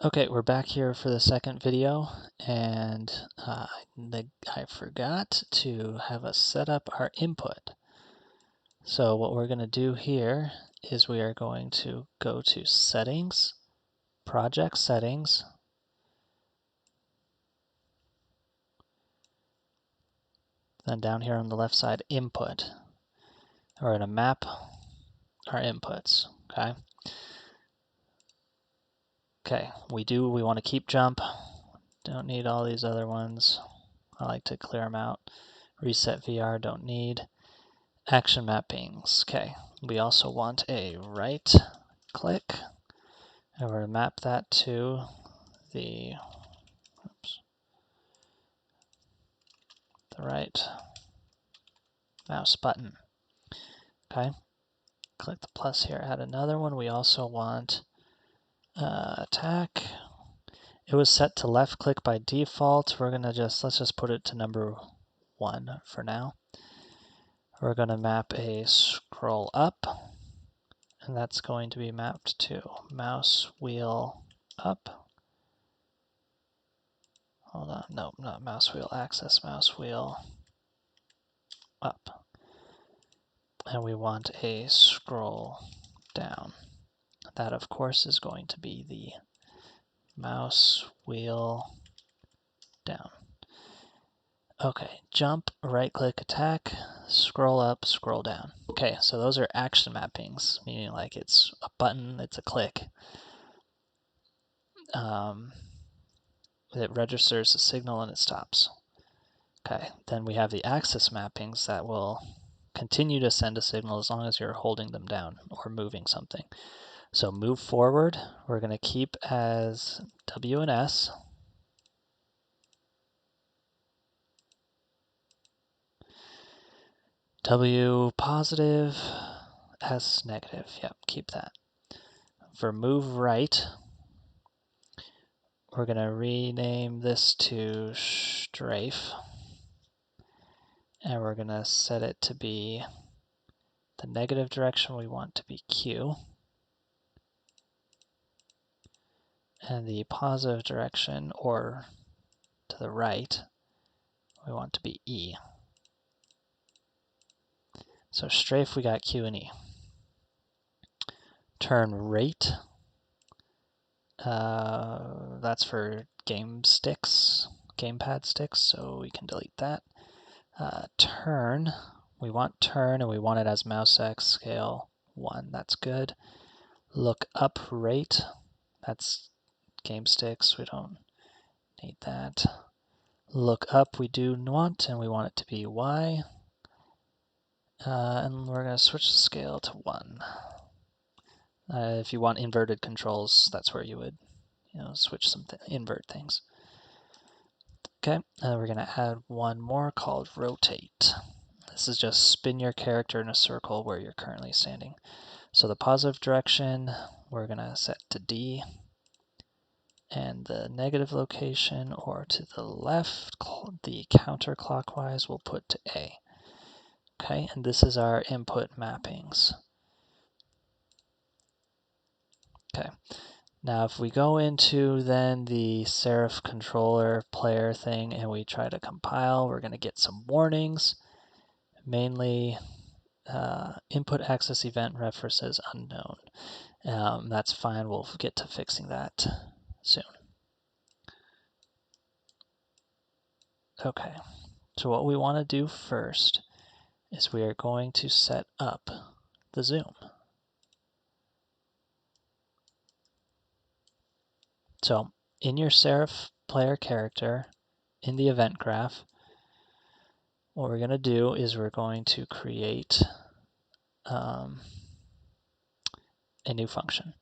Okay, we're back here for the second video, and I forgot to have us set up our input. So what we're going to do here is we are going to go to Settings, Project Settings, then down here on the left side, Input. We're going to map our inputs, okay? Okay, we want to keep jump. Don't need all these other ones. I like to clear them out. Reset VR, don't need. Action mappings. Okay, we also want a right click, and we're going to map that to the right mouse button. Okay, click the plus here, add another one. We also want attack. It was set to left click by default. We're gonna let's just put it to number 1 for now. We're gonna map a scroll up, and that's going to be mapped to mouse wheel up. Hold on, no, not mouse wheel axis, mouse wheel up. And we want a scroll down. That, of course, is going to be the mouse wheel down. Okay, jump, right click, attack, scroll up, scroll down. Okay, so those are action mappings, meaning like it's a button, it's a click. It registers a signal and it stops. Okay, then we have the axis mappings that will continue to send a signal as long as you're holding them down or moving something. So move forward, we're going to keep as W and S. W positive, S negative. Yep, keep that. For move right, we're going to rename this to strafe. And we're going to set it to be the negative direction we want to be Q. And the positive direction, or to the right, we want to be E. So strafe, we got Q and E. Turn rate, that's for gamepad sticks, so we can delete that. Turn, we want turn, and we want it as mouse X scale 1, that's good. Look up rate, that's game sticks, we don't need that. Look up we do want, and we want it to be Y. And we're going to switch the scale to 1. If you want inverted controls, that's where you would switch invert things. Okay, we're going to add one more called rotate. This is just spin your character in a circle where you're currently standing. So the positive direction, we're going to set to D. And the negative location, or to the left, the counterclockwise, we'll put to A. Okay, and this is our input mappings. Okay, now if we go into then the Serif controller player thing and we try to compile, we're going to get some warnings. Mainly input access event references unknown. That's fine, we'll get to fixing that soon. Okay, so what we want to do first is we are going to set up the zoom. So in your Serif player character, in the event graph, what we're going to do is we're going to create a new function.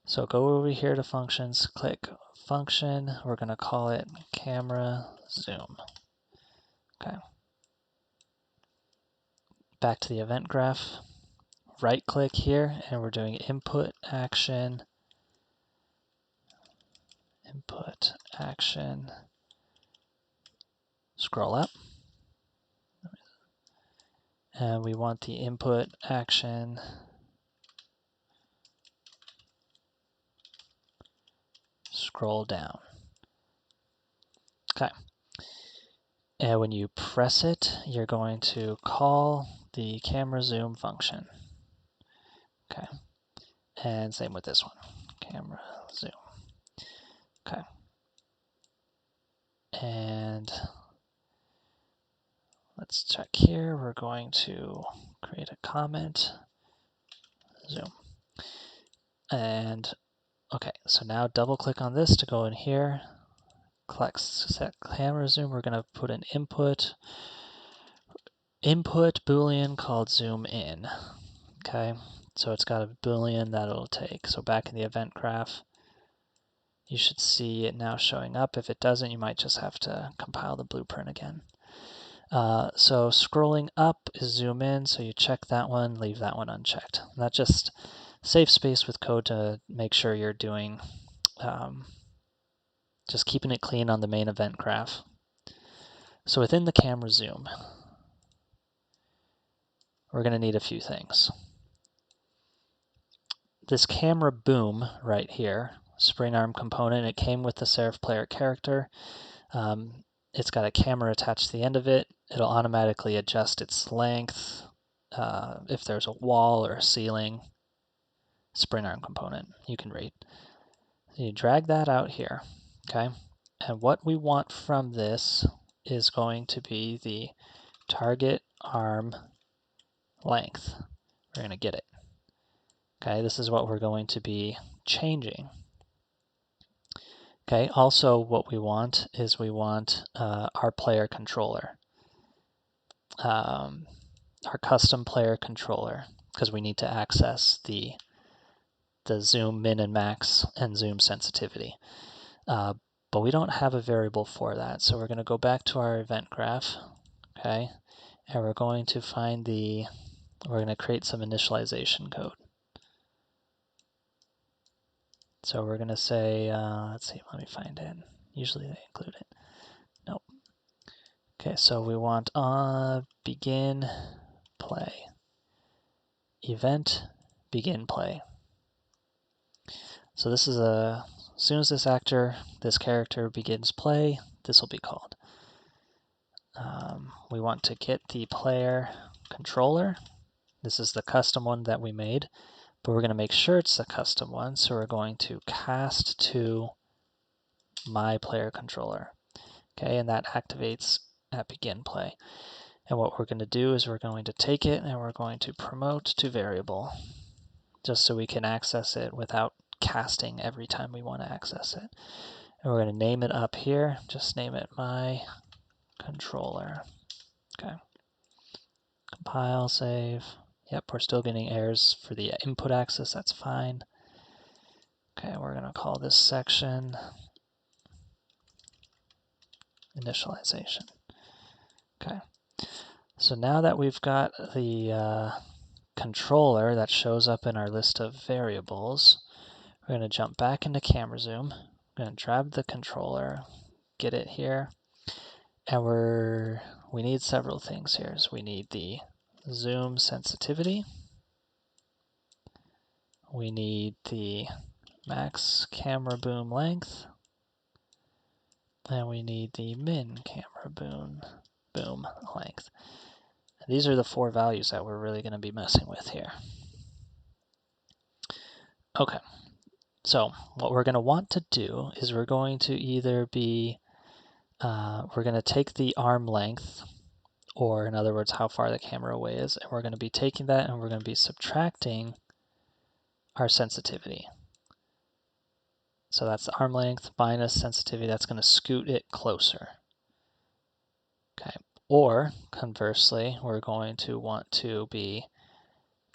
So go over here to functions, click function, we're going to call it camera zoom. Okay. Back to the event graph, right click here, and we're doing input action, scroll up. And we want the input action scroll down. Okay. And when you press it, you're going to call the camera zoom function. Okay. And same with this one, camera zoom. Okay. And let's check here. We're going to create a comment, zoom. And okay, so now double click on this to go in here. Click set camera zoom. We're going to put an input boolean called zoom in. Okay, so it's got a boolean that it'll take. So back in the event graph, you should see it now showing up. If it doesn't, you might just have to compile the blueprint again. So scrolling up is zoom in, so you check that one, leave that one unchecked. That just saves space with code to make sure you're doing, just keeping it clean on the main event graph. So within the camera zoom, we're going to need a few things. This camera boom right here, spring arm component, it came with the Serif player character. It's got a camera attached to the end of it. It'll automatically adjust its length if there's a wall or a ceiling. Spring arm component you can read. So you drag that out here, okay? And what we want from this is going to be the target arm length. We're going to get it. Okay, this is what we're going to be changing. Okay, also what we want is we want our player controller, our custom player controller, because we need to access the zoom min and max and zoom sensitivity. But we don't have a variable for that, so we're going to go back to our event graph, okay, and we're going to find we're going to create some initialization code. So we're going to say, let's see, let me find it. Usually they include it. Nope. Okay, so we want begin play. Event begin play. So this is as soon as this character begins play, this will be called. We want to get the player controller. This is the custom one that we made, but we're going to make sure it's the custom one, so we're going to cast to my player controller. Okay, and that activates at begin play. And what we're going to do is we're going to take it and we're going to promote to variable, just so we can access it without casting every time we want to access it. And we're going to name it up here. Just name it my controller. Okay. Compile, save. Yep, we're still getting errors for the input access. That's fine. Okay, we're going to call this section initialization. Okay. So now that we've got the controller that shows up in our list of variables, we're going to jump back into camera zoom. We're going to grab the controller, get it here, and we need several things here. So we need the zoom sensitivity, we need the max camera boom length, and we need the min camera boom length. And these are the 4 values that we're really going to be messing with here. Okay, so what we're going to want to do is we're going to either be we're going to take the arm length, or in other words, how far the camera away is, and we're going to be taking that and we're going to be subtracting our sensitivity. So that's the arm length minus sensitivity. That's going to scoot it closer. Okay. Or conversely, we're going to want to be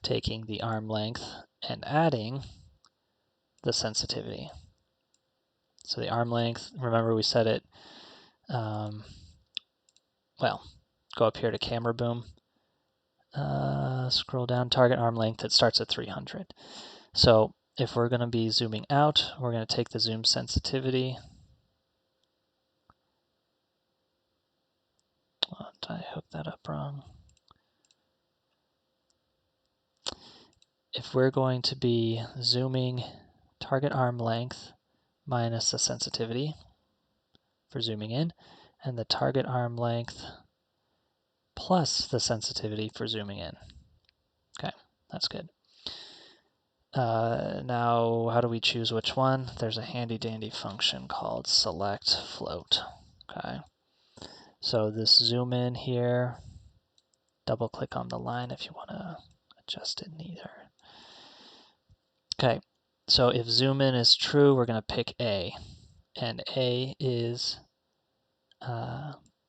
taking the arm length and adding the sensitivity. So the arm length, remember we set it, well, go up here to camera boom. Scroll down, target arm length, it starts at 300. So if we're going to be zooming out, we're going to take the zoom sensitivity. Oh, did I hook that up wrong? If we're going to be zooming target arm length minus the sensitivity for zooming in, and the target arm length plus the sensitivity for zooming in. Okay, that's good. Now, how do we choose which one? There's a handy dandy function called select float. Okay, so this zoom in here, double click on the line if you want to adjust it neither. Okay, so if zoom in is true, we're going to pick A, and A is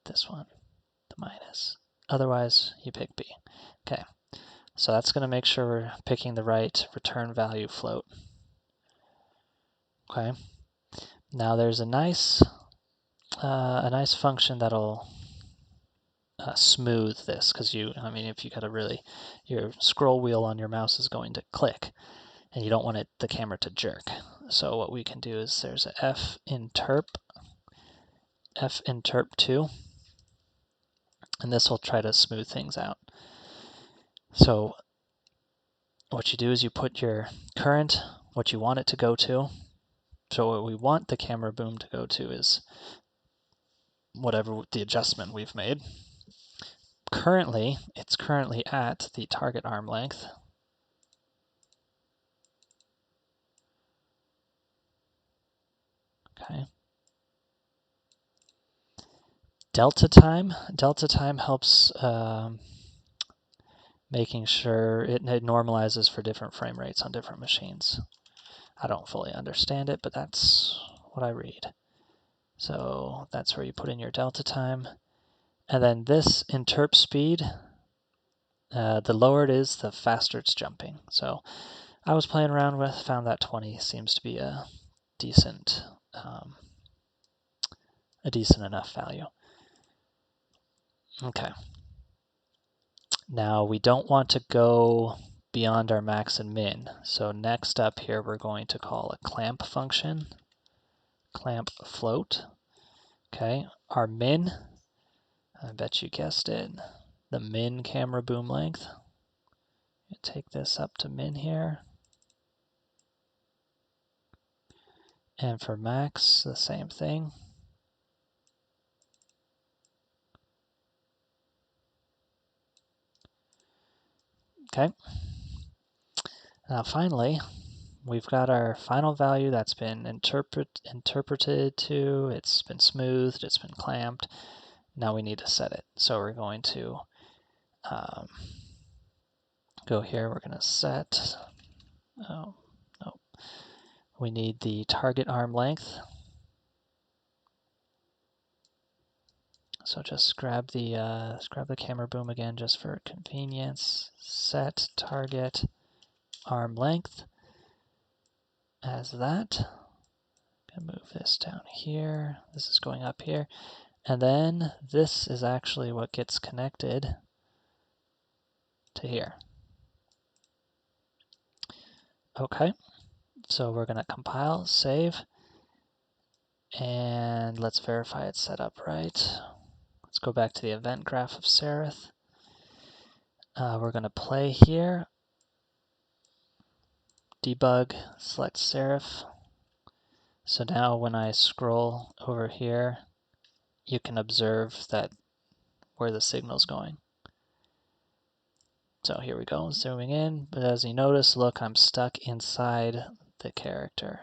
this one, the minus. Otherwise, you pick B. Okay, so that's going to make sure we're picking the right return value float. Okay, now there's a nice function that'll smooth this, because if you got your scroll wheel on your mouse is going to click, and you don't want the camera to jerk. So what we can do is there's a finterp2, and this will try to smooth things out. So what you do is you put your current, what you want it to go to. So what we want the camera boom to go to is whatever the adjustment we've made. Currently, it's at the target arm length. Okay. Delta time helps making sure it normalizes for different frame rates on different machines. I don't fully understand it, but that's what I read. So that's where you put in your delta time. And then this interp speed, the lower it is, the faster it's jumping. So I was playing around with, found that 20 seems to be a decent enough value. Okay. Now we don't want to go beyond our max and min. So next up here, we're going to call a clamp function, clamp float. Okay, our min, I bet you guessed it, the min camera boom length. Take this up to min here. And for max, the same thing. Okay. Now finally, we've got our final value that's been interpreted to, it's been smoothed, it's been clamped. Now we need to set it. So we're going to go here, we're going to set, we need the target arm length. So just grab the camera boom again just for convenience. Set target arm length as that. Gonna move this down here. This is going up here. And then this is actually what gets connected to here. Okay, so we're gonna compile, save, and let's verify it's set up right. Let's go back to the event graph of Serif. We're gonna play here. Debug, select Serif. So now when I scroll over here, you can observe that where the signal's going. So here we go, zooming in, but as you notice, look, I'm stuck inside the character.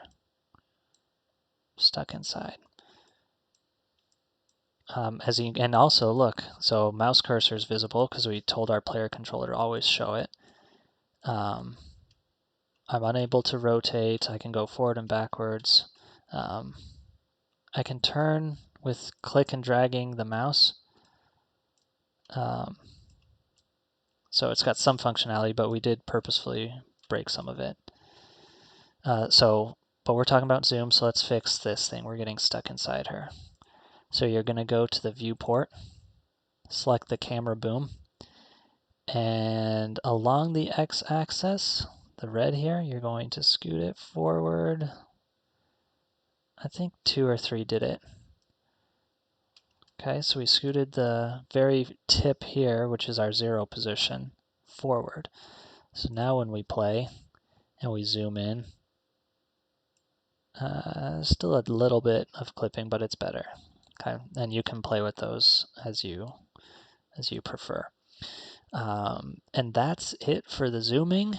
Stuck inside. And also look, so mouse cursor is visible because we told our player controller to always show it. I'm unable to rotate. I can go forward and backwards. I can turn with click and dragging the mouse. So it's got some functionality, but we did purposefully break some of it. But we're talking about zoom, so let's fix this thing. We're getting stuck inside her. So you're going to go to the viewport, select the camera boom, and along the x-axis, the red here, you're going to scoot it forward. I think 2 or 3 did it. Okay, so we scooted the very tip here, which is our 0 position, forward. So now when we play and we zoom in, Still a little bit of clipping, but it's better. Okay, and you can play with those as you prefer. And that's it for the zooming.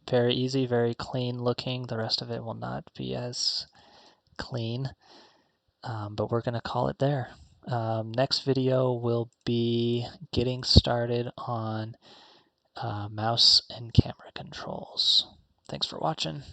Very easy, very clean looking. The rest of it will not be as clean, but we're going to call it there. Next video will be getting started on mouse and camera controls. Thanks for watching.